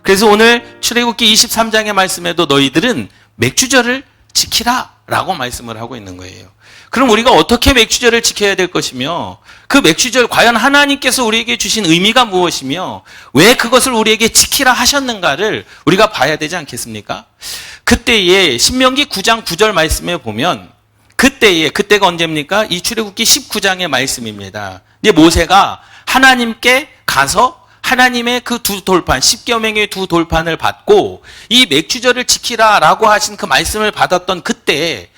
그래서 오늘 출애굽기 23장의 말씀에도 너희들은 맥주절을 지키라 라고 말씀을 하고 있는 거예요. 그럼 우리가 어떻게 맥주절을 지켜야 될 것이며 그 맥주절 과연 하나님께서 우리에게 주신 의미가 무엇이며 왜 그것을 우리에게 지키라 하셨는가를 우리가 봐야 되지 않겠습니까? 그때에 신명기 9장 9절 말씀에 보면 그때가 언제입니까? 이 출애굽기 19장의 말씀입니다. 이제 모세가 하나님께 가서 하나님의 그 두 돌판, 10계명의 두 돌판을 받고 이 맥주절을 지키라라고 하신 그 말씀을 받았던 그때에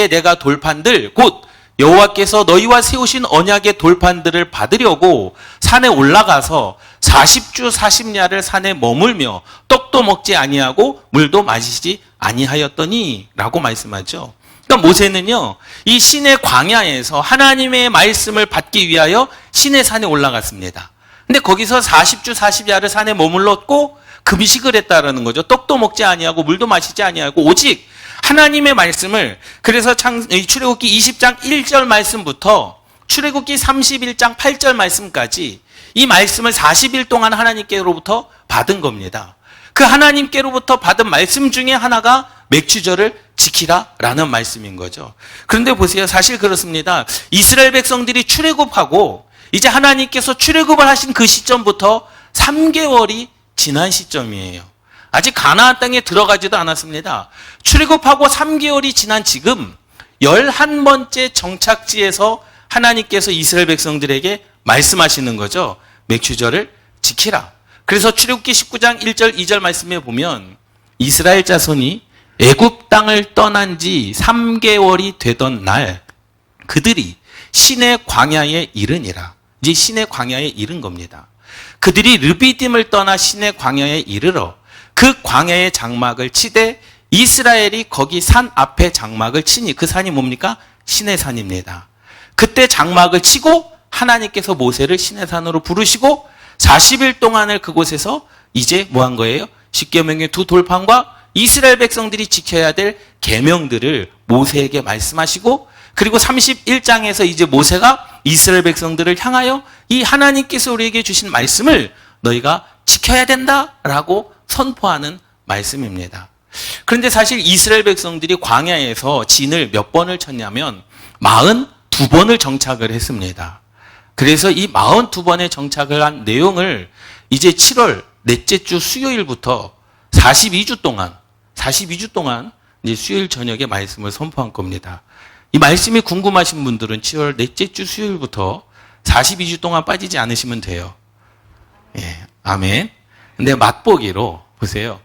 내가 돌판들 곧 여호와께서 너희와 세우신 언약의 돌판들을 받으려고 산에 올라가서 40주 40야를 산에 머물며 떡도 먹지 아니하고 물도 마시지 아니하였더니 라고 말씀하죠. 그러니까 모세는요, 이 시내 광야에서 하나님의 말씀을 받기 위하여 시내 산에 올라갔습니다. 근데 거기서 40주 40야를 산에 머물렀고 금식을 했다라는 거죠. 떡도 먹지 아니하고 물도 마시지 아니하고 오직 하나님의 말씀을, 그래서 출애굽기 20장 1절 말씀부터 출애굽기 31장 8절 말씀까지 이 말씀을 40일 동안 하나님께로부터 받은 겁니다. 그 하나님께로부터 받은 말씀 중에 하나가 맥주절을 지키라라는 말씀인 거죠. 그런데 보세요. 사실 그렇습니다. 이스라엘 백성들이 출애굽하고 이제 하나님께서 출애굽을 하신 그 시점부터 3개월이 지난 시점이에요. 아직 가나안 땅에 들어가지도 않았습니다. 출애굽하고 3개월이 지난 지금 11번째 정착지에서 하나님께서 이스라엘 백성들에게 말씀하시는 거죠. 맥주절을 지키라. 그래서 출애굽기 19장 1절 2절 말씀에 보면 이스라엘 자손이 애굽 땅을 떠난 지 3개월이 되던 날 그들이 시내 광야에 이르니라. 이제 시내 광야에 이른 겁니다. 그들이 르비딤을 떠나 시내 광야에 이르러 그 광야의 장막을 치되 이스라엘이 거기 산 앞에 장막을 치니 그 산이 뭡니까? 시내산입니다. 그때 장막을 치고 하나님께서 모세를 시내산으로 부르시고 40일 동안을 그곳에서 이제 뭐 한 거예요? 십계명의 두 돌판과 이스라엘 백성들이 지켜야 될 계명들을 모세에게 말씀하시고 그리고 31장에서 이제 모세가 이스라엘 백성들을 향하여 이 하나님께서 우리에게 주신 말씀을 너희가 지켜야 된다라고 선포하는 말씀입니다. 그런데 사실 이스라엘 백성들이 광야에서 진을 몇 번을 쳤냐면 42번을 정착을 했습니다. 그래서 이 42번의 정착을 한 내용을 이제 7월 넷째 주 수요일부터 42주 동안 이제 수요일 저녁에 말씀을 선포한 겁니다. 이 말씀이 궁금하신 분들은 7월 넷째 주 수요일부터 42주 동안 빠지지 않으시면 돼요. 예, 아멘. 근데 맛보기로 보세요.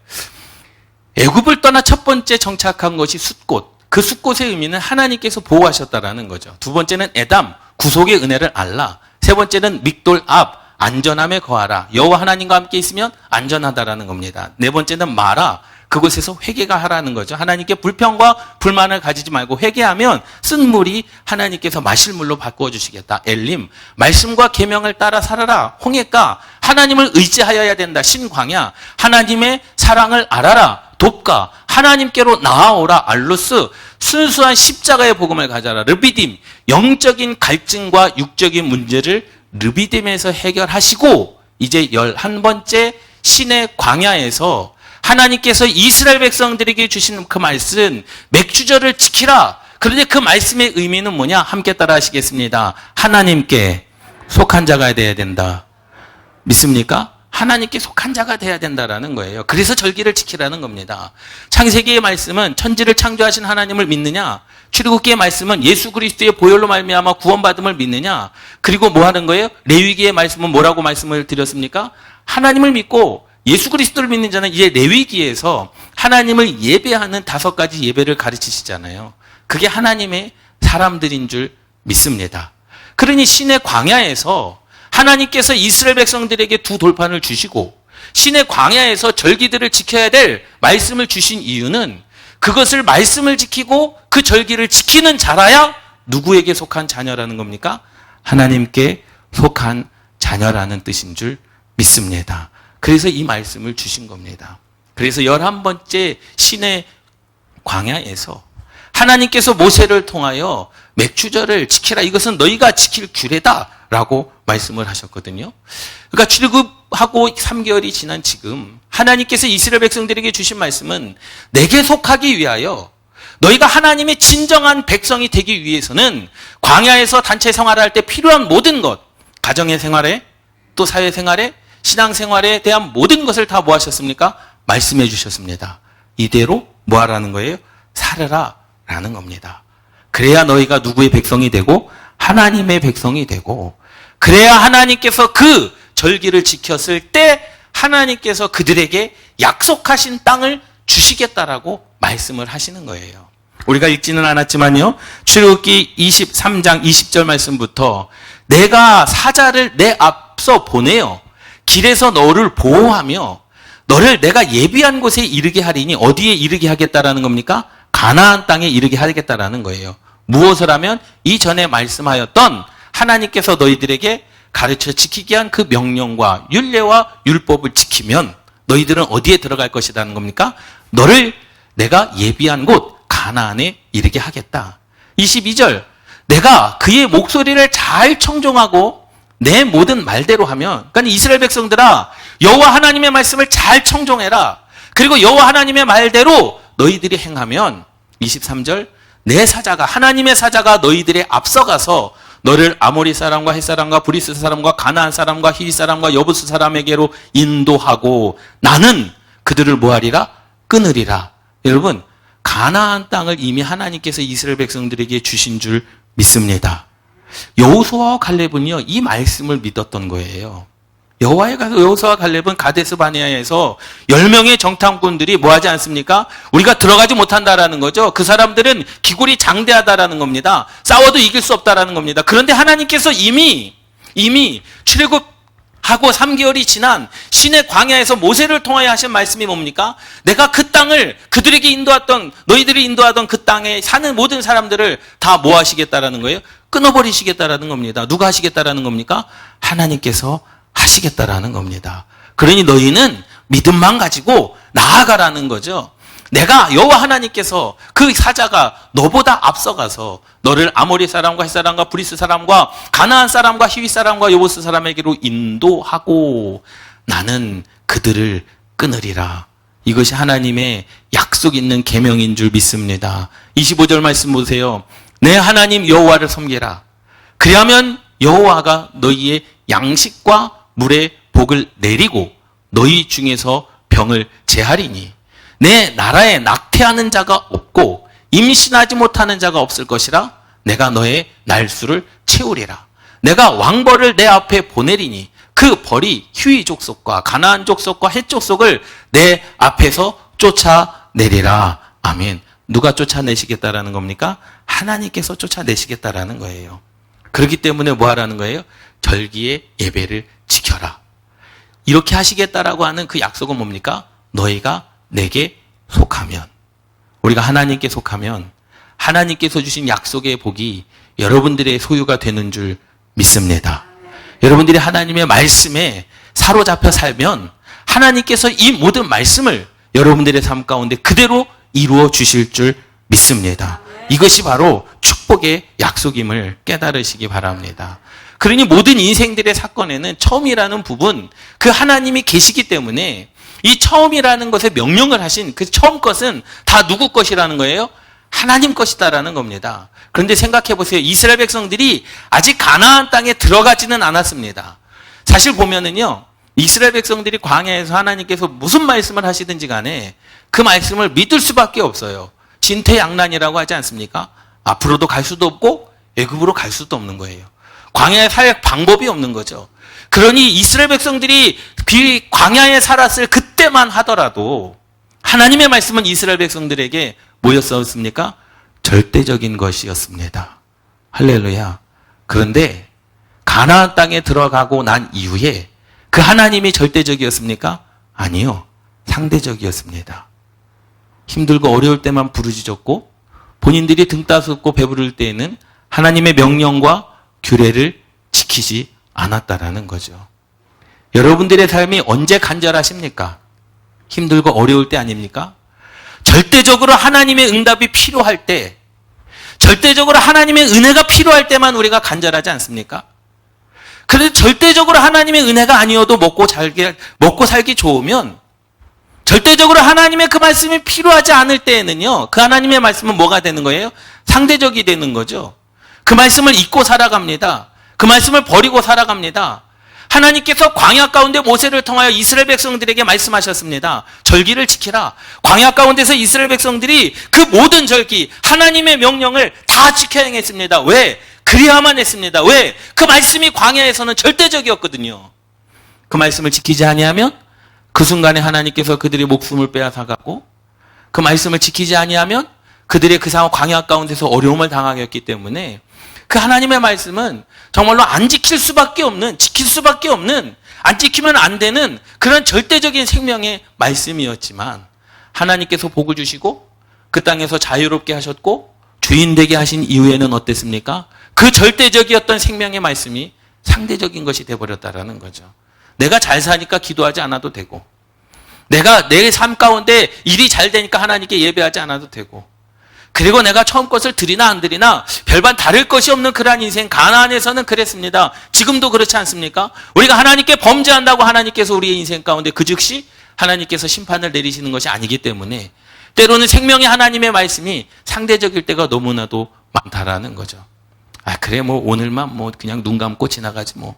애굽을 떠나 첫 번째 정착한 것이 숫꽃. 그 숫꽃의 의미는 하나님께서 보호하셨다라는 거죠. 두 번째는 에담, 구속의 은혜를 알라. 세 번째는 믹돌 앞, 안전함에 거하라. 여호와 하나님과 함께 있으면 안전하다라는 겁니다. 네 번째는 마라. 그곳에서 회개가 하라는 거죠. 하나님께 불평과 불만을 가지지 말고 회개하면 쓴 물이 하나님께서 마실 물로 바꾸어 주시겠다. 엘림, 말씀과 계명을 따라 살아라. 홍해가, 하나님을 의지하여야 된다. 신광야, 하나님의 사랑을 알아라. 돕가, 하나님께로 나아오라. 알루스, 순수한 십자가의 복음을 가져라. 르비딤, 영적인 갈증과 육적인 문제를 르비딤에서 해결하시고 이제 11번째 신의 광야에서 하나님께서 이스라엘 백성들에게 주신 그 말씀, 맥주절을 지키라. 그런데 그 말씀의 의미는 뭐냐? 함께 따라 하시겠습니다. 하나님께 속한 자가 돼야 된다. 믿습니까? 하나님께 속한 자가 돼야 된다라는 거예요. 그래서 절기를 지키라는 겁니다. 창세기의 말씀은 천지를 창조하신 하나님을 믿느냐? 출애굽기의 말씀은 예수 그리스도의 보혈로 말미암아 구원받음을 믿느냐? 그리고 뭐 하는 거예요? 레위기의 말씀은 뭐라고 말씀을 드렸습니까? 하나님을 믿고 예수 그리스도를 믿는 자는 이제 레위기에서 하나님을 예배하는 5가지 예배를 가르치시잖아요. 그게 하나님의 사람들인 줄 믿습니다. 그러니 신의 광야에서 하나님께서 이스라엘 백성들에게 두 돌판을 주시고 신의 광야에서 절기들을 지켜야 될 말씀을 주신 이유는 그것을 말씀을 지키고 그 절기를 지키는 자라야 누구에게 속한 자녀라는 겁니까? 하나님께 속한 자녀라는 뜻인 줄 믿습니다. 그래서 이 말씀을 주신 겁니다. 그래서 11번째 신의 광야에서 하나님께서 모세를 통하여 맥주절을 지키라. 이것은 너희가 지킬 규례다 라고 말씀을 하셨거든요. 그러니까 출애굽하고 3개월이 지난 지금 하나님께서 이스라엘 백성들에게 주신 말씀은 내게 속하기 위하여 너희가 하나님의 진정한 백성이 되기 위해서는 광야에서 단체 생활할 때 필요한 모든 것, 가정의 생활에 또 사회생활에 신앙생활에 대한 모든 것을 다 뭐 하셨습니까? 말씀해 주셨습니다. 이대로 뭐 하라는 거예요? 살아라 라는 겁니다. 그래야 너희가 누구의 백성이 되고 하나님의 백성이 되고, 그래야 하나님께서 그 절기를 지켰을 때 하나님께서 그들에게 약속하신 땅을 주시겠다라고 말씀을 하시는 거예요. 우리가 읽지는 않았지만요, 출애굽기 23장 20절 말씀부터 내가 사자를 내 앞서 보내어 길에서 너를 보호하며 너를 내가 예비한 곳에 이르게 하리니, 어디에 이르게 하겠다라는 겁니까? 가나안 땅에 이르게 하겠다라는 거예요. 무엇을 하면? 이전에 말씀하였던 하나님께서 너희들에게 가르쳐 지키게 한 그 명령과 율례와 율법을 지키면 너희들은 어디에 들어갈 것이라는 겁니까? 너를 내가 예비한 곳 가나안에 이르게 하겠다. 22절, 내가 그의 목소리를 잘 청종하고 내 모든 말대로 하면, 그러니까 이스라엘 백성들아, 여호와 하나님의 말씀을 잘 청종해라. 그리고 여호와 하나님의 말대로 너희들이 행하면, 23절, 내 사자가, 하나님의 사자가 너희들의 앞서가서 너를 아모리 사람과 헷 사람과 브리스 사람과 가나안 사람과 히위 사람과 여부스 사람에게로 인도하고 나는 그들을 뭐하리라? 끊으리라. 여러분, 가나안 땅을 이미 하나님께서 이스라엘 백성들에게 주신 줄 믿습니다. 여호수아와 갈렙은요, 이 말씀을 믿었던 거예요. 여호수아와 갈렙은 가데스 바네아에서 10명의 정탐꾼들이 뭐 하지 않습니까? 우리가 들어가지 못한다라는 거죠. 그 사람들은 기골이 장대하다라는 겁니다. 싸워도 이길 수 없다라는 겁니다. 그런데 하나님께서 이미 출애굽하고 3개월이 지난 신의 광야에서 모세를 통하여 하신 말씀이 뭡니까? 내가 그 땅을 그들에게 인도했던, 너희들이 인도하던 그 땅에 사는 모든 사람들을 다 뭐 하시겠다라는 거예요? 끊어버리시겠다라는 겁니다. 누가 하시겠다라는 겁니까? 하나님께서 하시겠다라는 겁니다. 그러니 너희는 믿음만 가지고 나아가라는 거죠. 내가 여호와 하나님께서 그 사자가 너보다 앞서가서 너를 아모리 사람과 헷 사람과 브리스 사람과 가나안 사람과 히위 사람과 여부스 사람에게로 인도하고 나는 그들을 끊으리라. 이것이 하나님의 약속 있는 계명인 줄 믿습니다. 25절 말씀 보세요. 내 하나님 여호와를 섬기라. 그리하면 여호와가 너희의 양식과 물의 복을 내리고 너희 중에서 병을 제하리니 내 나라에 낙태하는 자가 없고 임신하지 못하는 자가 없을 것이라. 내가 너의 날수를 채우리라. 내가 왕벌을 내 앞에 보내리니 그 벌이 휴이 족속과 가나안 족속과 헷 족속을 내 앞에서 쫓아내리라. 아멘. 누가 쫓아내시겠다라는 겁니까? 하나님께서 쫓아내시겠다라는 거예요. 그렇기 때문에 뭐 하라는 거예요? 절기의 예배를 지켜라. 이렇게 하시겠다라고 하는 그 약속은 뭡니까? 너희가 내게 속하면, 우리가 하나님께 속하면 하나님께서 주신 약속의 복이 여러분들의 소유가 되는 줄 믿습니다. 여러분들이 하나님의 말씀에 사로잡혀 살면 하나님께서 이 모든 말씀을 여러분들의 삶 가운데 그대로 이루어 주실 줄 믿습니다. 이것이 바로 축복의 약속임을 깨달으시기 바랍니다. 그러니 모든 인생들의 사건에는 처음이라는 부분, 그 하나님이 계시기 때문에 이 처음이라는 것에 명령을 하신 그 처음 것은 다 누구 것이라는 거예요? 하나님 것이다라는 겁니다. 그런데 생각해 보세요. 이스라엘 백성들이 아직 가나안 땅에 들어가지는 않았습니다. 사실 보면은요, 이스라엘 백성들이 광야에서 하나님께서 무슨 말씀을 하시든지 간에 그 말씀을 믿을 수밖에 없어요. 진퇴양난이라고 하지 않습니까? 앞으로도 갈 수도 없고 애굽으로 갈 수도 없는 거예요. 광야에 살 방법이 없는 거죠. 그러니 이스라엘 백성들이 광야에 살았을 그때만 하더라도 하나님의 말씀은 이스라엘 백성들에게 뭐였습니까? 절대적인 것이었습니다. 할렐루야. 그런데 가나안 땅에 들어가고 난 이후에 그 하나님이 절대적이었습니까? 아니요. 상대적이었습니다. 힘들고 어려울 때만 부르짖었고 본인들이 등 따숩고 배부를 때에는 하나님의 명령과 규례를 지키지 않았다라는 거죠. 여러분들의 삶이 언제 간절하십니까? 힘들고 어려울 때 아닙니까? 절대적으로 하나님의 응답이 필요할 때, 절대적으로 하나님의 은혜가 필요할 때만 우리가 간절하지 않습니까? 그래도 절대적으로 하나님의 은혜가 아니어도 먹고 살기 좋으면 절대적으로 하나님의 그 말씀이 필요하지 않을 때에는요, 그 하나님의 말씀은 뭐가 되는 거예요? 상대적이 되는 거죠. 그 말씀을 잊고 살아갑니다. 그 말씀을 버리고 살아갑니다. 하나님께서 광야 가운데 모세를 통하여 이스라엘 백성들에게 말씀하셨습니다. 절기를 지키라. 광야 가운데서 이스라엘 백성들이 그 모든 절기, 하나님의 명령을 다 지켜야 했습니다. 왜? 그래야만 했습니다. 왜? 그 말씀이 광야에서는 절대적이었거든요. 그 말씀을 지키지 아니하면 그 순간에 하나님께서 그들의 목숨을 빼앗아가고, 그 말씀을 지키지 아니하면 그들의 그 상황 광야 가운데서 어려움을 당하였기 때문에 그 하나님의 말씀은 정말로 안 지킬 수밖에 없는, 지킬 수밖에 없는, 안 지키면 안 되는 그런 절대적인 생명의 말씀이었지만, 하나님께서 복을 주시고 그 땅에서 자유롭게 하셨고 주인 되게 하신 이후에는 어땠습니까? 그 절대적이었던 생명의 말씀이 상대적인 것이 되어버렸다라는 거죠. 내가 잘 사니까 기도하지 않아도 되고, 내가 내 삶 가운데 일이 잘 되니까 하나님께 예배하지 않아도 되고, 그리고 내가 처음 것을 드리나 안 드리나 별반 다를 것이 없는 그러한 인생, 가나안에서는 그랬습니다. 지금도 그렇지 않습니까? 우리가 하나님께 범죄한다고 하나님께서 우리의 인생 가운데 그 즉시 하나님께서 심판을 내리시는 것이 아니기 때문에 때로는 생명의 하나님의 말씀이 상대적일 때가 너무나도 많다라는 거죠. 아, 그래, 뭐 오늘만 뭐 그냥 눈 감고 지나가지 뭐.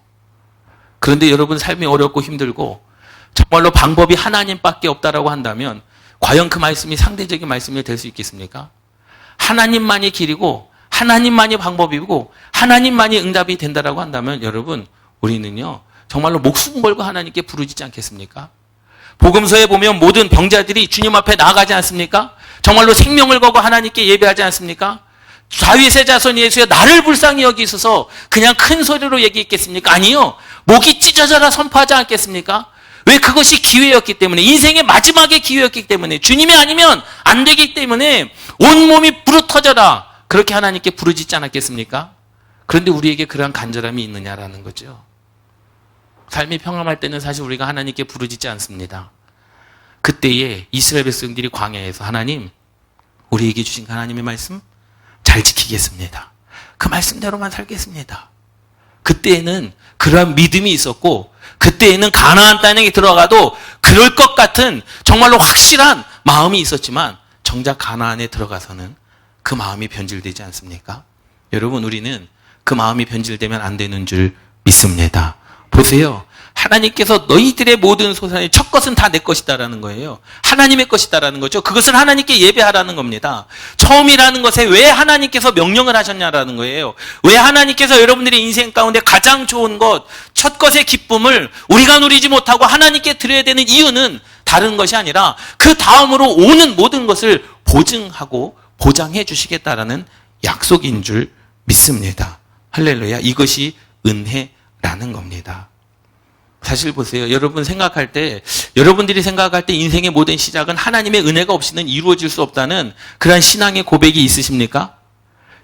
그런데 여러분 삶이 어렵고 힘들고 정말로 방법이 하나님밖에 없다라고 한다면 과연 그 말씀이 상대적인 말씀이 될 수 있겠습니까? 하나님만이 길이고 하나님만이 방법이고 하나님만이 응답이 된다라고 한다면 여러분, 우리는요 정말로 목숨 걸고 하나님께 부르짖지 않겠습니까? 복음서에 보면 모든 병자들이 주님 앞에 나아가지 않습니까? 정말로 생명을 걸고 하나님께 예배하지 않습니까? 다윗의 자손 예수여 나를 불쌍히 여기소서 그냥 큰 소리로 얘기했겠습니까? 아니요. 목이 찢어져라 선포하지 않겠습니까? 왜? 그것이 기회였기 때문에, 인생의 마지막의 기회였기 때문에, 주님이 아니면 안 되기 때문에 온몸이 부르터져라 그렇게 하나님께 부르짖지 않았겠습니까? 그런데 우리에게 그러한 간절함이 있느냐라는 거죠. 삶이 평안할 때는 사실 우리가 하나님께 부르짖지 않습니다. 그때에 이스라엘 백성들이 광야에서 하나님, 우리에게 주신 하나님의 말씀 잘 지키겠습니다. 그 말씀대로만 살겠습니다. 그때에는 그러한 믿음이 있었고, 그때에는 가나안 땅에 들어가도 그럴 것 같은 정말로 확실한 마음이 있었지만 정작 가나안에 들어가서는 그 마음이 변질되지 않습니까? 여러분, 우리는 그 마음이 변질되면 안 되는 줄 믿습니다. 보세요. 하나님께서 너희들의 모든 소산의 첫 것은 다 내 것이다라는 거예요. 하나님의 것이다라는 거죠. 그것을 하나님께 예배하라는 겁니다. 처음이라는 것에 왜 하나님께서 명령을 하셨냐라는 거예요. 왜 하나님께서 여러분들의 인생 가운데 가장 좋은 것, 첫 것의 기쁨을 우리가 누리지 못하고 하나님께 드려야 되는 이유는 다른 것이 아니라 그 다음으로 오는 모든 것을 보증하고 보장해 주시겠다라는 약속인 줄 믿습니다. 할렐루야. 이것이 은혜라는 겁니다. 사실 보세요. 여러분 생각할 때, 여러분들이 생각할 때 인생의 모든 시작은 하나님의 은혜가 없이는 이루어질 수 없다는 그러한 신앙의 고백이 있으십니까?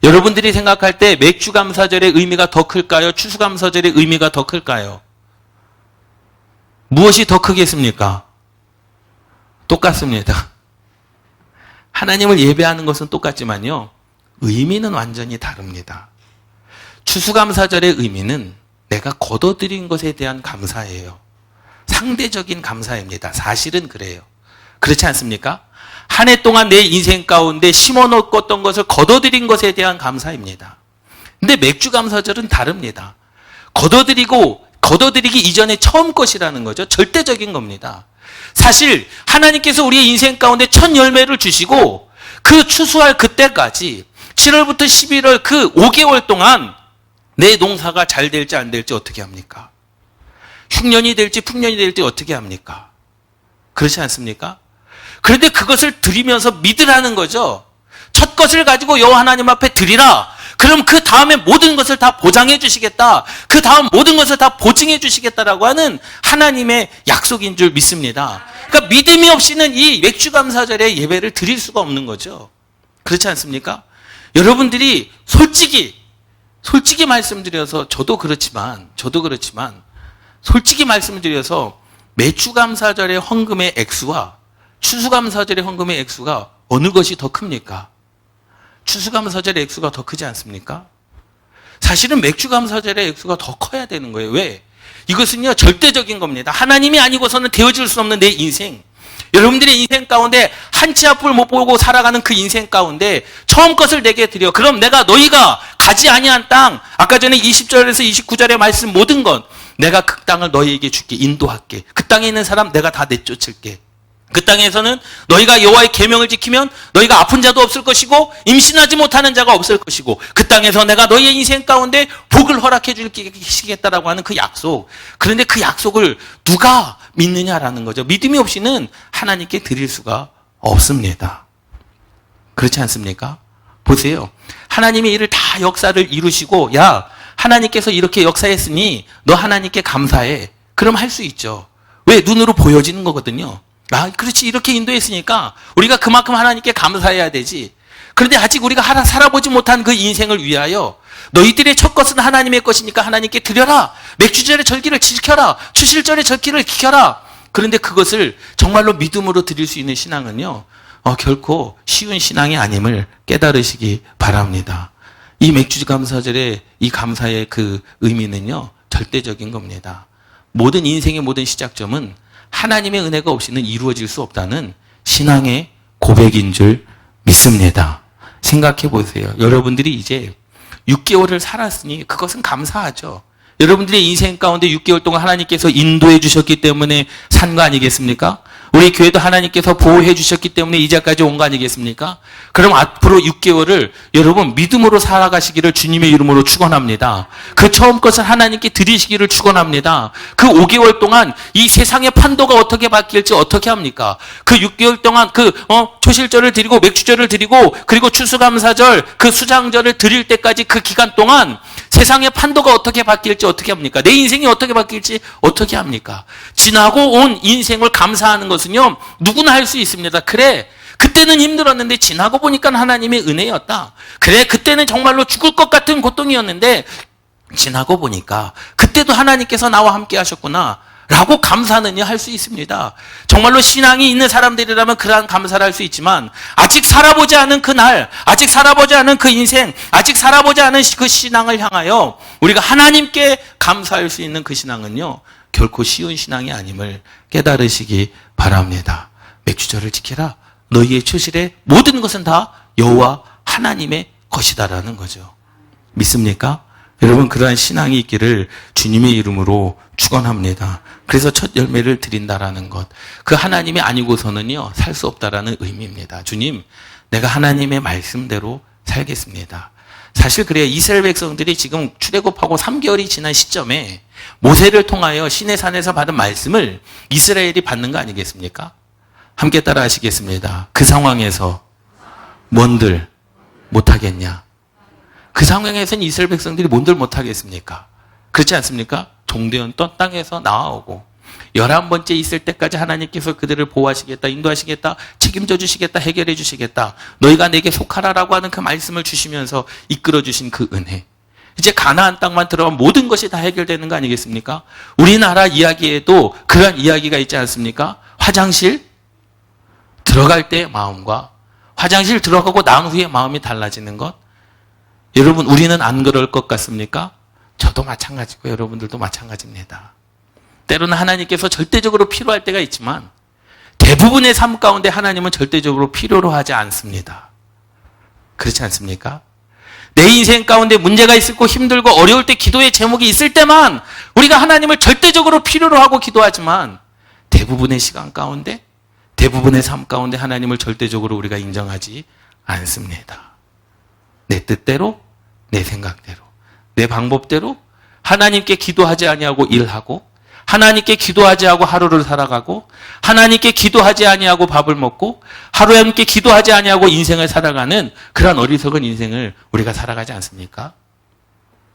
여러분들이 생각할 때 맥주감사절의 의미가 더 클까요? 추수감사절의 의미가 더 클까요? 무엇이 더 크겠습니까? 똑같습니다. 하나님을 예배하는 것은 똑같지만요, 의미는 완전히 다릅니다. 추수감사절의 의미는 내가 거둬들인 것에 대한 감사예요. 상대적인 감사입니다. 사실은 그래요. 그렇지 않습니까? 한 해 동안 내 인생 가운데 심어놓았던 것을 거둬들인 것에 대한 감사입니다. 근데 맥주감사절은 다릅니다. 거둬들이기 이전에 처음 것이라는 거죠. 절대적인 겁니다. 사실 하나님께서 우리의 인생 가운데 첫 열매를 주시고 그 추수할 그때까지 7월부터 11월 그 5개월 동안 내 농사가 잘 될지 안 될지 어떻게 합니까? 흉년이 될지 풍년이 될지 어떻게 합니까? 그렇지 않습니까? 그런데 그것을 드리면서 믿으라는 거죠. 첫 것을 가지고 여호와 하나님 앞에 드리라. 그럼 그 다음에 모든 것을 다 보장해 주시겠다. 그 다음 모든 것을 다 보증해 주시겠다라고 하는 하나님의 약속인 줄 믿습니다. 그러니까 믿음이 없이는 이 맥주감사절에 예배를 드릴 수가 없는 거죠. 그렇지 않습니까? 여러분들이 솔직히 말씀드려서 저도 그렇지만 솔직히 말씀드려서 매추감사절의 헌금의 액수와 추수감사절의 헌금의 액수가 어느 것이 더 큽니까? 추수감사절의 액수가 더 크지 않습니까? 사실은 맥주감사절의 액수가 더 커야 되는 거예요. 왜? 이것은요 절대적인 겁니다. 하나님이 아니고서는 되어질 수 없는 내 인생, 여러분들의 인생 가운데 한 치 앞을 못 보고 살아가는 그 인생 가운데 처음 것을 내게 드려. 그럼 내가 너희가 가지 아니한 땅, 아까 전에 20절에서 29절의 말씀 모든 것, 내가 그 땅을 너희에게 줄게, 인도할게. 그 땅에 있는 사람 내가 다 내쫓을게. 그 땅에서는 너희가 여호와의 계명을 지키면 너희가 아픈 자도 없을 것이고 임신하지 못하는 자가 없을 것이고 그 땅에서 내가 너희의 인생 가운데 복을 허락해 주시겠다라고 하는 그 약속. 그런데 그 약속을 누가 믿느냐라는 거죠. 믿음이 없이는 하나님께 드릴 수가 없습니다. 그렇지 않습니까? 보세요. 하나님이 이를 다 역사를 이루시고 야, 하나님께서 이렇게 역사했으니 너 하나님께 감사해. 그럼 할 수 있죠. 왜? 눈으로 보여지는 거거든요. 아, 그렇지. 이렇게 인도했으니까 우리가 그만큼 하나님께 감사해야 되지. 그런데 아직 우리가 살아보지 못한 그 인생을 위하여 너희들의 첫 것은 하나님의 것이니까 하나님께 드려라. 맥주절의 절기를 지켜라. 추실절의 절기를 지켜라. 그런데 그것을 정말로 믿음으로 드릴 수 있는 신앙은요, 결코 쉬운 신앙이 아님을 깨달으시기 바랍니다. 이 맥주 감사절의 이 감사의 그 의미는요, 절대적인 겁니다. 모든 인생의 모든 시작점은 하나님의 은혜가 없이는 이루어질 수 없다는 신앙의 고백인 줄 믿습니다. 생각해 보세요. 여러분들이 이제 6개월을 살았으니 그것은 감사하죠. 여러분들의 인생 가운데 6개월 동안 하나님께서 인도해 주셨기 때문에 산 거 아니겠습니까? 우리 교회도 하나님께서 보호해 주셨기 때문에 이제까지 온 거 아니겠습니까? 그럼 앞으로 6개월을 여러분 믿음으로 살아가시기를 주님의 이름으로 축원합니다. 그 처음 것을 하나님께 드리시기를 축원합니다. 그 5개월 동안 이 세상의 판도가 어떻게 바뀔지 어떻게 합니까? 그 6개월 동안 초실절을 드리고 맥주절을 드리고 그리고 추수감사절 그 수장절을 드릴 때까지 그 기간 동안 세상의 판도가 어떻게 바뀔지 어떻게 합니까? 내 인생이 어떻게 바뀔지 어떻게 합니까? 지나고 온 인생을 감사하는 것은요, 누구나 할 수 있습니다. 그래, 그때는 힘들었는데 지나고 보니까 하나님의 은혜였다. 그래, 그때는 정말로 죽을 것 같은 고통이었는데 지나고 보니까 그때도 하나님께서 나와 함께 하셨구나 라고 감사는요 할 수 있습니다. 정말로 신앙이 있는 사람들이라면 그러한 감사를 할 수 있지만 아직 살아보지 않은 그 날, 아직 살아보지 않은 그 인생, 아직 살아보지 않은 그 신앙을 향하여 우리가 하나님께 감사할 수 있는 그 신앙은요, 결코 쉬운 신앙이 아님을 깨달으시기 바랍니다. 맥주절을 지키라. 너희의 초실의 모든 것은 다 여호와 하나님의 것이다라는 거죠. 믿습니까? 여러분, 그러한 신앙이 있기를 주님의 이름으로 축원합니다. 그래서 첫 열매를 드린다라는 것, 그 하나님이 아니고서는요 살 수 없다라는 의미입니다. 주님, 내가 하나님의 말씀대로 살겠습니다. 사실 그래요. 이스라엘 백성들이 지금 출애굽하고 3개월이 지난 시점에 모세를 통하여 시내산에서 받은 말씀을 이스라엘이 받는 거 아니겠습니까? 함께 따라 하시겠습니다. 그 상황에서 뭔들 못하겠냐? 그 상황에서는 이스라엘 백성들이 뭔들 못하겠습니까? 그렇지 않습니까? 종되었던 땅에서 나와오고 11번째 있을 때까지 하나님께서 그들을 보호하시겠다, 인도하시겠다, 책임져 주시겠다, 해결해 주시겠다, 너희가 내게 속하라라고 하는 그 말씀을 주시면서 이끌어 주신 그 은혜. 이제 가나안 땅만 들어가면 모든 것이 다 해결되는 거 아니겠습니까? 우리나라 이야기에도 그러한 이야기가 있지 않습니까? 화장실 들어갈 때의 마음과 화장실 들어가고 난 후에 마음이 달라지는 것. 여러분, 우리는 안 그럴 것 같습니까? 저도 마찬가지고 여러분들도 마찬가지입니다. 때로는 하나님께서 절대적으로 필요할 때가 있지만 대부분의 삶 가운데 하나님은 절대적으로 필요로 하지 않습니다. 그렇지 않습니까? 내 인생 가운데 문제가 있고 힘들고 어려울 때 기도의 제목이 있을 때만 우리가 하나님을 절대적으로 필요로 하고 기도하지만 대부분의 시간 가운데, 대부분의 삶 가운데 하나님을 절대적으로 우리가 인정하지 않습니다. 내 뜻대로, 내 생각대로, 내 방법대로 하나님께 기도하지 아니하고 일하고, 하나님께 기도하지 않고 하루를 살아가고, 하나님께 기도하지 아니하고 밥을 먹고, 하루에 기도하지 아니하고 인생을 살아가는 그런 어리석은 인생을 우리가 살아가지 않습니까?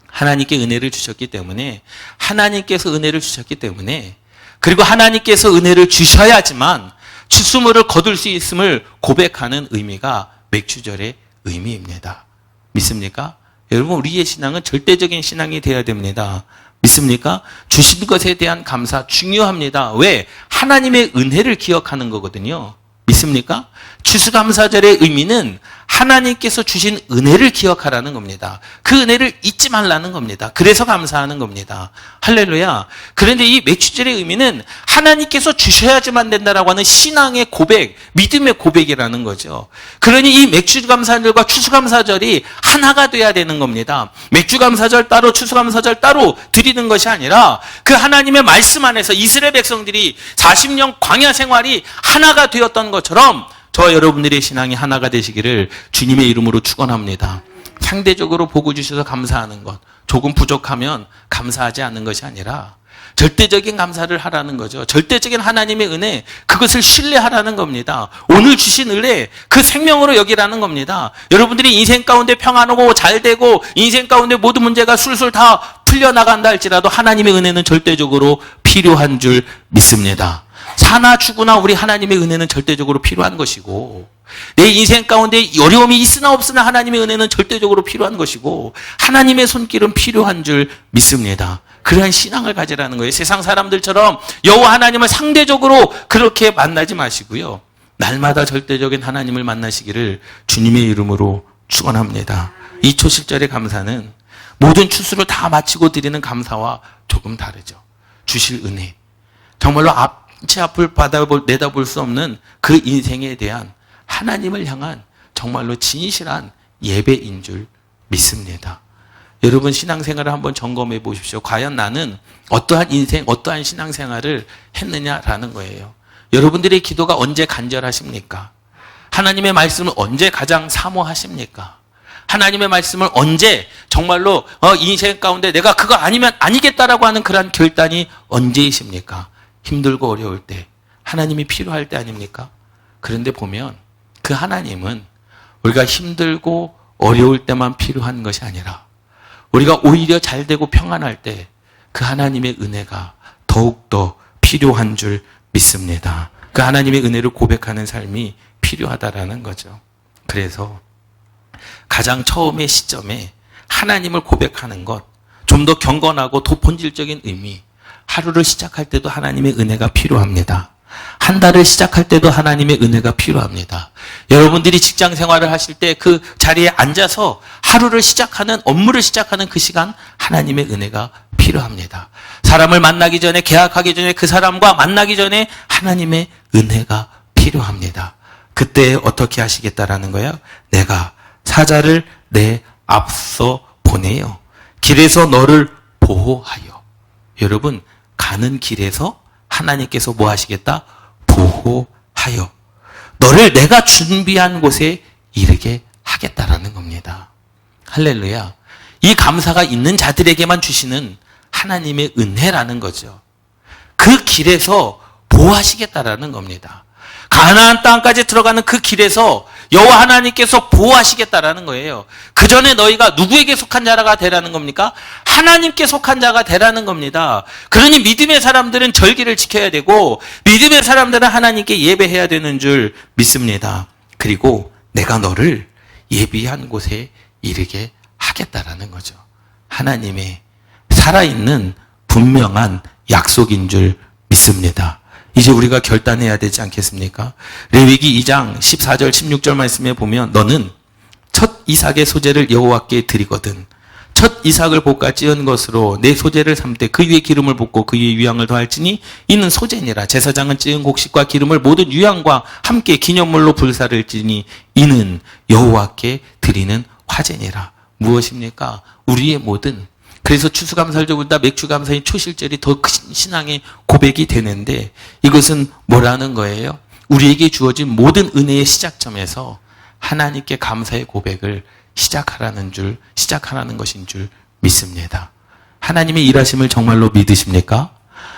하나님께 은혜를 주셨기 때문에, 하나님께서 은혜를 주셨기 때문에, 그리고 하나님께서 은혜를 주셔야지만 추수물을 거둘 수 있음을 고백하는 의미가 맥주절의 의미입니다. 믿습니까? 여러분, 우리의 신앙은 절대적인 신앙이 되어야 됩니다. 믿습니까? 주신 것에 대한 감사 중요합니다. 왜? 하나님의 은혜를 기억하는 거거든요. 믿습니까? 믿습니까? 추수감사절의 의미는 하나님께서 주신 은혜를 기억하라는 겁니다. 그 은혜를 잊지 말라는 겁니다. 그래서 감사하는 겁니다. 할렐루야. 그런데 이 맥주절의 의미는 하나님께서 주셔야지만 된다라고 하는 신앙의 고백, 믿음의 고백이라는 거죠. 그러니 이 맥주감사절과 추수감사절이 하나가 돼야 되는 겁니다. 맥주감사절 따로 추수감사절 따로 드리는 것이 아니라 그 하나님의 말씀 안에서 이스라엘 백성들이 40년 광야 생활이 하나가 되었던 것처럼 저와 여러분들의 신앙이 하나가 되시기를 주님의 이름으로 축원합니다. 상대적으로 복을 주셔서 감사하는 것, 조금 부족하면 감사하지 않는 것이 아니라 절대적인 감사를 하라는 거죠. 절대적인 하나님의 은혜, 그것을 신뢰하라는 겁니다. 오늘 주신 은혜, 그 생명으로 여기라는 겁니다. 여러분들이 인생 가운데 평안하고 잘되고 인생 가운데 모든 문제가 술술 다 풀려나간다 할지라도 하나님의 은혜는 절대적으로 필요한 줄 믿습니다. 사나 죽으나 우리 하나님의 은혜는 절대적으로 필요한 것이고, 내 인생 가운데 어려움이 있으나 없으나 하나님의 은혜는 절대적으로 필요한 것이고, 하나님의 손길은 필요한 줄 믿습니다. 그러한 신앙을 가지라는 거예요. 세상 사람들처럼 여호와 하나님을 상대적으로 그렇게 만나지 마시고요, 날마다 절대적인 하나님을 만나시기를 주님의 이름으로 축원합니다. 이 초실절의 감사는 모든 추수를 다 마치고 드리는 감사와 조금 다르죠. 주실 은혜, 정말로 제 앞을 내다볼 수 없는 그 인생에 대한 하나님을 향한 정말로 진실한 예배인 줄 믿습니다. 여러분 신앙생활을 한번 점검해 보십시오. 과연 나는 어떠한 인생, 어떠한 신앙생활을 했느냐라는 거예요. 여러분들의 기도가 언제 간절하십니까? 하나님의 말씀을 언제 가장 사모하십니까? 하나님의 말씀을 언제 정말로 인생 가운데 내가 그거 아니면 아니겠다라고 하는 그러한 결단이 언제이십니까? 힘들고 어려울 때, 하나님이 필요할 때 아닙니까? 그런데 보면 그 하나님은 우리가 힘들고 어려울 때만 필요한 것이 아니라 우리가 오히려 잘되고 평안할 때 그 하나님의 은혜가 더욱더 필요한 줄 믿습니다. 그 하나님의 은혜를 고백하는 삶이 필요하다라는 거죠. 그래서 가장 처음의 시점에 하나님을 고백하는 것, 좀 더 경건하고 더 본질적인 의미, 하루를 시작할 때도 하나님의 은혜가 필요합니다. 한 달을 시작할 때도 하나님의 은혜가 필요합니다. 여러분들이 직장 생활을 하실 때 그 자리에 앉아서 하루를 시작하는, 업무를 시작하는 그 시간 하나님의 은혜가 필요합니다. 사람을 만나기 전에, 계약하기 전에, 그 사람과 만나기 전에 하나님의 은혜가 필요합니다. 그때 어떻게 하시겠다라는 거예요? 내가 사자를 내 앞서 보내요. 길에서 너를 보호하여. 여러분, 가는 길에서 하나님께서 뭐 하시겠다? 보호하여. 너를 내가 준비한 곳에 이르게 하겠다라는 겁니다. 할렐루야. 이 감사가 있는 자들에게만 주시는 하나님의 은혜라는 거죠. 그 길에서 보호하시겠다라는 겁니다. 가나안 땅까지 들어가는 그 길에서 여호와 하나님께서 보호하시겠다라는 거예요. 그 전에 너희가 누구에게 속한 자가 되라는 겁니까? 하나님께 속한 자가 되라는 겁니다. 그러니 믿음의 사람들은 절기를 지켜야 되고 믿음의 사람들은 하나님께 예배해야 되는 줄 믿습니다. 그리고 내가 너를 예비한 곳에 이르게 하겠다라는 거죠. 하나님의 살아있는 분명한 약속인 줄 믿습니다. 이제 우리가 결단해야 되지 않겠습니까? 레위기 2장 14절 16절 말씀에 보면 너는 첫 이삭의 소재를 여호와께 드리거든 첫 이삭을 볶아 찌은 것으로 내 소재를 삼되 그 위에 기름을 붓고 그 위에 유향을 더할지니 이는 소재니라. 제사장은 찌은 곡식과 기름을 모든 유향과 함께 기념물로 불사를 지니 이는 여호와께 드리는 화제니라. 무엇입니까? 우리의 모든, 그래서 추수감사절보다 맥주감사인 초실절이 더 큰 신앙의 고백이 되는데 이것은 뭐라는 거예요? 우리에게 주어진 모든 은혜의 시작점에서 하나님께 감사의 고백을 시작하라는 것인 줄 믿습니다. 하나님의 일하심을 정말로 믿으십니까?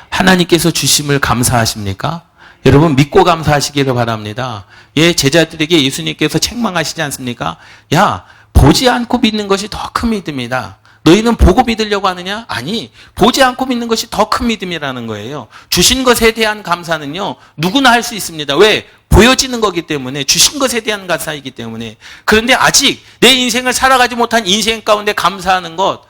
하나님께서 주심을 감사하십니까? 여러분 믿고 감사하시기를 바랍니다. 예, 제자들에게 예수님께서 책망하시지 않습니까? 야, 보지 않고 믿는 것이 더 큰 믿음이다. 너희는 보고 믿으려고 하느냐? 아니, 보지 않고 믿는 것이 더 큰 믿음이라는 거예요. 주신 것에 대한 감사는요, 누구나 할 수 있습니다. 왜? 보여지는 거기 때문에, 주신 것에 대한 감사이기 때문에. 그런데 아직 내 인생을 살아가지 못한 인생 가운데 감사하는 것,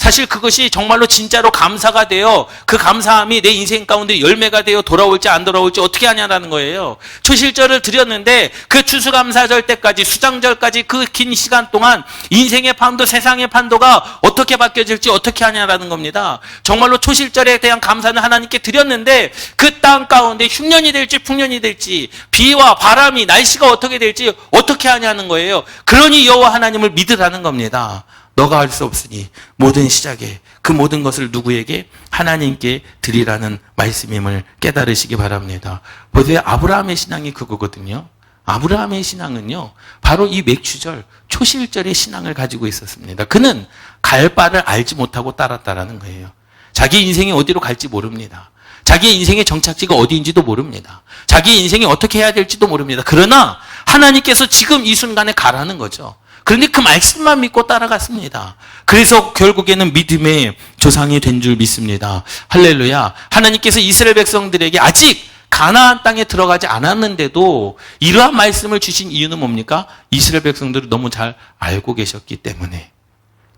사실 그것이 정말로 진짜로 감사가 되어 그 감사함이 내 인생 가운데 열매가 되어 돌아올지 안 돌아올지 어떻게 하냐라는 거예요. 초실절을 드렸는데 그 추수감사절 때까지 수장절까지 그 긴 시간 동안 인생의 판도 세상의 판도가 어떻게 바뀌어질지 어떻게 하냐라는 겁니다. 정말로 초실절에 대한 감사는 하나님께 드렸는데 그 땅 가운데 흉년이 될지 풍년이 될지 비와 바람이 날씨가 어떻게 될지 어떻게 하냐는 거예요. 그러니 여호와 하나님을 믿으라는 겁니다. 너가 할 수 없으니 모든 시작에 그 모든 것을 누구에게? 하나님께 드리라는 말씀임을 깨달으시기 바랍니다. 보세요. 아브라함의 신앙이 그거거든요. 아브라함의 신앙은요, 바로 이 맥추절, 초실절의 신앙을 가지고 있었습니다. 그는 갈 바를 알지 못하고 따랐다라는 거예요. 자기 인생이 어디로 갈지 모릅니다. 자기의 인생의 정착지가 어디인지도 모릅니다. 자기의 인생이 어떻게 해야 될지도 모릅니다. 그러나 하나님께서 지금 이 순간에 가라는 거죠. 그런데 그 말씀만 믿고 따라갔습니다. 그래서 결국에는 믿음의 조상이 된 줄 믿습니다. 할렐루야. 하나님께서 이스라엘 백성들에게 아직 가나안 땅에 들어가지 않았는데도 이러한 말씀을 주신 이유는 뭡니까? 이스라엘 백성들을 너무 잘 알고 계셨기 때문에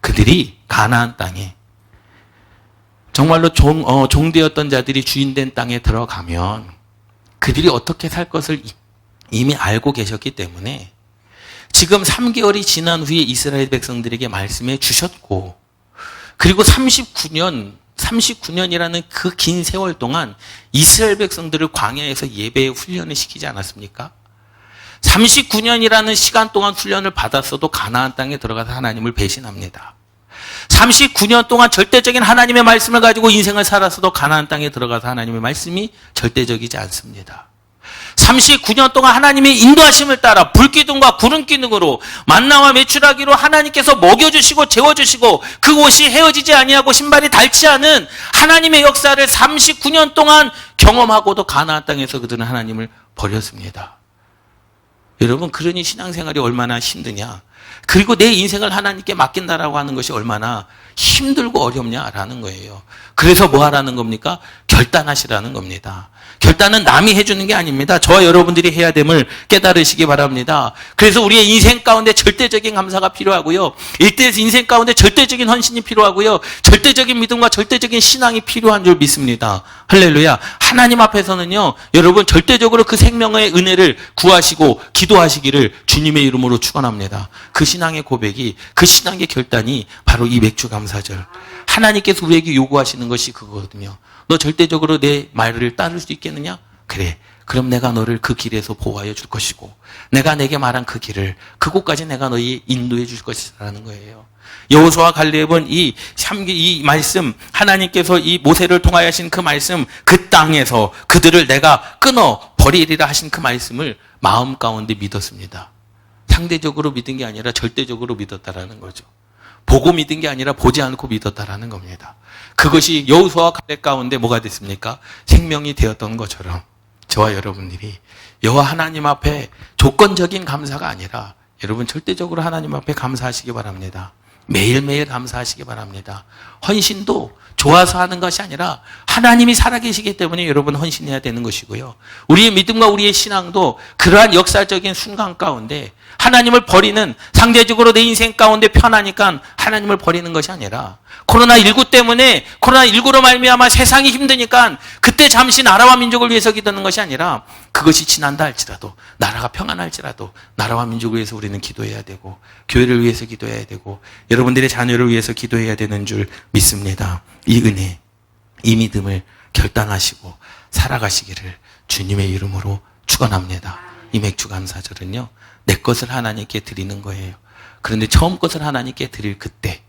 그들이 가나안 땅에 정말로 종되었던 자들이 주인된 땅에 들어가면 그들이 어떻게 살 것을 이미 알고 계셨기 때문에 지금 3개월이 지난 후에 이스라엘 백성들에게 말씀해 주셨고, 그리고 39년이라는 그 긴 세월 동안 이스라엘 백성들을 광야에서 예배의 훈련을 시키지 않았습니까? 39년이라는 시간 동안 훈련을 받았어도 가나안 땅에 들어가서 하나님을 배신합니다. 39년 동안 절대적인 하나님의 말씀을 가지고 인생을 살았어도 가나안 땅에 들어가서 하나님의 말씀이 절대적이지 않습니다. 39년 동안 하나님의 인도하심을 따라 불기둥과 구름기둥으로 만나와 메추라기로 하나님께서 먹여주시고 재워주시고 그 옷이 헤어지지 아니하고 신발이 닳지 않은 하나님의 역사를 39년 동안 경험하고도 가나안 땅에서 그들은 하나님을 버렸습니다. 여러분, 그러니 신앙생활이 얼마나 힘드냐, 그리고 내 인생을 하나님께 맡긴다라고 하는 것이 얼마나 힘들고 어렵냐라는 거예요. 그래서 뭐 하라는 겁니까? 결단하시라는 겁니다. 결단은 남이 해주는 게 아닙니다. 저와 여러분들이 해야 됨을 깨달으시기 바랍니다. 그래서 우리의 인생 가운데 절대적인 감사가 필요하고요. 일대에서 인생 가운데 절대적인 헌신이 필요하고요. 절대적인 믿음과 절대적인 신앙이 필요한 줄 믿습니다. 할렐루야. 하나님 앞에서는요, 여러분 절대적으로 그 생명의 은혜를 구하시고 기도하시기를 주님의 이름으로 축원합니다. 그 신앙의 고백이, 그 신앙의 결단이 바로 이 맥주 감사절. 하나님께서 우리에게 요구하시는 것이 그거거든요. 너 절대적으로 내 말을 따를 수 있겠느냐? 그래. 그럼 내가 너를 그 길에서 보호하여 줄 것이고 내가 내게 말한 그 길을 그곳까지 내가 너희 인도해 줄 것이라는 거예요. 여호수아와 갈렙은 이 말씀, 하나님께서 이 모세를 통하여 하신 그 말씀, 그 땅에서 그들을 내가 끊어 버리리라 하신 그 말씀을 마음 가운데 믿었습니다. 상대적으로 믿은 게 아니라 절대적으로 믿었다라는 거죠. 보고 믿은 게 아니라 보지 않고 믿었다라는 겁니다. 그것이 여호수아와 갈렙 가운데 뭐가 됐습니까? 생명이 되었던 것처럼 저와 여러분들이 여호와 하나님 앞에 조건적인 감사가 아니라 여러분 절대적으로 하나님 앞에 감사하시기 바랍니다. 매일매일 감사하시기 바랍니다. 헌신도 좋아서 하는 것이 아니라 하나님이 살아계시기 때문에 여러분 헌신해야 되는 것이고요. 우리의 믿음과 우리의 신앙도 그러한 역사적인 순간 가운데 하나님을 버리는, 상대적으로 내 인생 가운데 편하니까 하나님을 버리는 것이 아니라 코로나19 때문에, 코로나19로 말미암아 세상이 힘드니까 그때 잠시 나라와 민족을 위해서 기도하는 것이 아니라 그것이 지난다 할지라도, 나라가 평안할지라도 나라와 민족을 위해서 우리는 기도해야 되고 교회를 위해서 기도해야 되고 여러분들의 자녀를 위해서 기도해야 되는 줄 믿습니다. 이 은혜, 이 믿음을 결단하시고 살아가시기를 주님의 이름으로 축원합니다. 이 맥주 감사절은요, 내 것을 하나님께 드리는 거예요. 그런데 처음 것을 하나님께 드릴 그때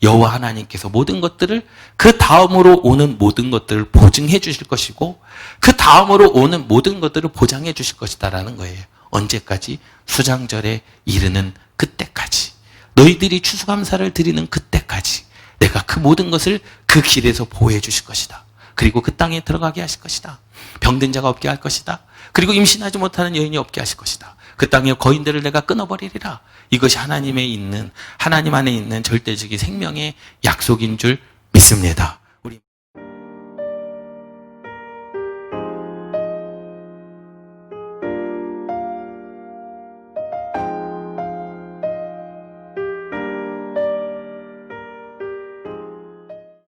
여호와 하나님께서 모든 것들을, 그 다음으로 오는 모든 것들을 보증해 주실 것이고 그 다음으로 오는 모든 것들을 보장해 주실 것이다라는 거예요. 언제까지? 수장절에 이르는 그때까지, 너희들이 추수감사를 드리는 그때까지 내가 그 모든 것을 그 길에서 보호해 주실 것이다. 그리고 그 땅에 들어가게 하실 것이다. 병든 자가 없게 할 것이다. 그리고 임신하지 못하는 여인이 없게 하실 것이다. 그 땅의 거인들을 내가 끊어버리리라. 이것이 하나님 안에 있는 절대적인 생명의 약속인 줄 믿습니다.